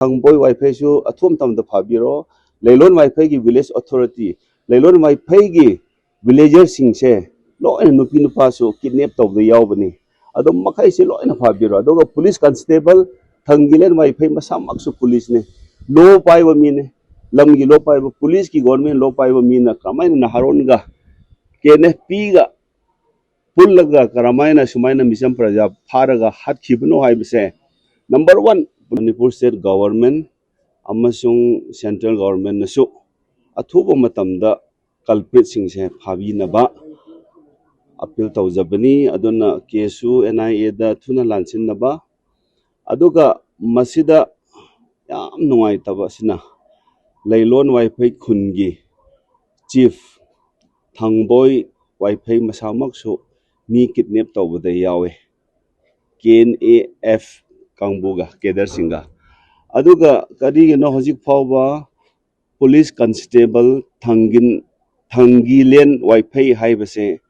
Hangboy Wi-Fi su athum tam da phabiro Leivon Wi-Fi gi village authority Leivon Wi-Fi gi villager sing se loina nupi nupa su kidnap taw da yawbani adum makai se loina phabiro adoga police constable thangilen Wi-Fi masamak su police ne lo pai wa mi ne lamgi lo pai wa police ki government lo pai wa mi na kamaina na haron ga kene pi ga pullaga karamaina sumaina misam praja pharaga hat khibno haibse number 1 Manipur state government amasung central government nasu athuba matamda culprit singse phabinaba appeal tawjabani aduna kesu NIA da thuna lansinaba aduga masida yam nungai taba sina Leivon Wi-Fi khungi chief thangboy Wi-Fi masamak su mi kidnap tawbada yawe KNAF kangbuga kedar singa aduga kadi no hojik phawba police constable thangilen Wi-Fi haibase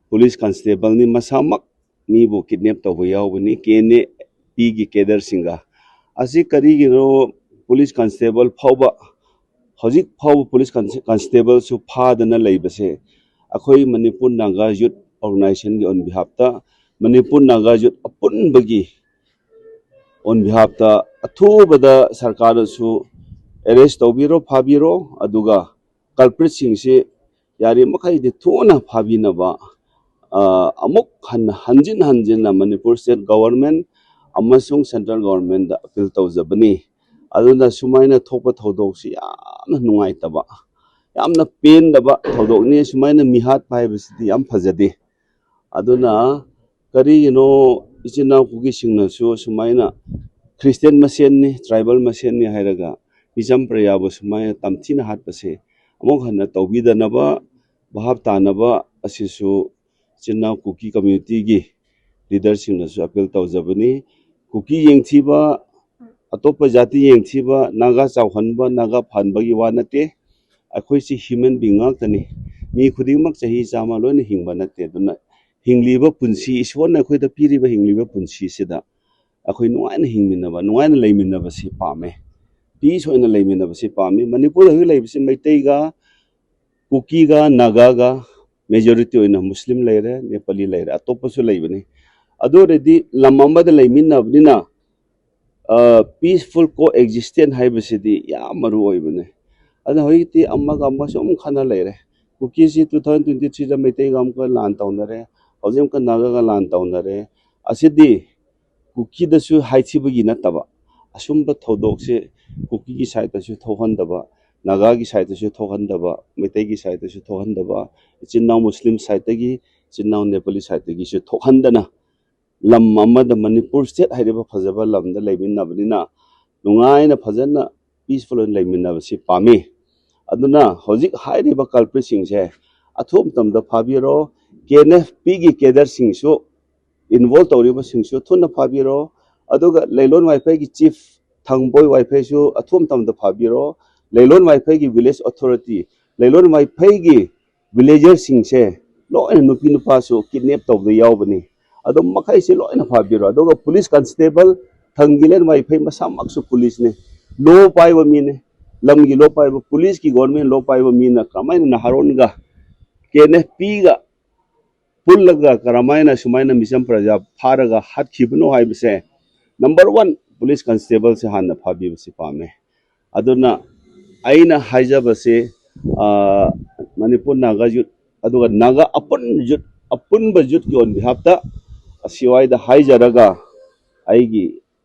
police constable ni masamak ni bu kidnap tawba yawbani KNAP gi kedar singa asi kadi no police constable phawba hojik phawba police constable su phadana leibase akhoi Manipur Naga youth organization gi on behalf ta Manipur Naga youth apun bagi on behalf ta athubada sarkar su arrest tawbiro phabiro aduga culprit singse yari makai de thona phabinaba amuk hanjin na Manipur state government amasung central government da appeal tawjabani aduna sumaina thokpa thodok si yamna nungai taba yamna pain daba thodok ni sumaina mihat phaibasidi yam phajade aduna kari ichina kugi singna su sumaina Christian masen ni tribal masen ni hairaga misam prayabo sumaina tamthina hatpase amok hanna tawbidanaba bahab tanaba asisu china kuki community gi leader singna su appeal tawjabani kuki yengthiba atopa jati yengthiba naga chawhanba naga phanbagi wanate akhoi si human being tani mi khudingmak chahi chama loina hingba nate duna hingliba punsi iswon akhoi da piriba hingliba punsi sida akhoi nuaina hingminaba nuaina leiminaba si pame peace hoina leiminaba si pame Manipur hu leibisi maitai ga kuki ga naga ga majority hoina muslim leire nepali leire atopa su leibani ado redi lamamada leiminabnina peaceful coexistence haibasidi yamaru oibane ada hoiti amma som khana leire kuki si 2023 da maitai gam ka lan tawnare hojim ka naga ga lan tawnare asidi kuki da su haithibagi nataba asumba thodok se kuki gi side da su thohandaba naga gi side da su thohandaba maitai gi side da su thohandaba chinnaw muslim side gi chinnaw nepali side gi su thokhandana lam amada Manipur state hairiba phajaba lamda leiminabnina nungaina phajana peaceful leiminaba si pami aduna hojik hairiba culprit singse athum tamda phabiro KNFP gi kedar singsu involve tawriba singsu thuna phabiro aduga Leivon Wi-Fi gi chief thangboy Wi-Fi su athum tamda phabiro Leivon Wi-Fi gi village authority Leivon Wi-Fi gi villager singse loina nupi nupa su kidnap tawda yawbani adum makai se loina phabiro aduga police constable thangilen Wi-Fi masamak su police ne lo pai wa mi ne lamgi lo pai wa police ki government lo pai wa mi na kamaina na haron ga KNFP ga pullaga karamaina sumaina misam praja pharaga hat khibno haibse number 1 police constable se hanna phabi basi pame aduna aina haijabase Manipur Naga youth aduga naga apun bajut ki on behalf ta asiwai da haijaraga aigi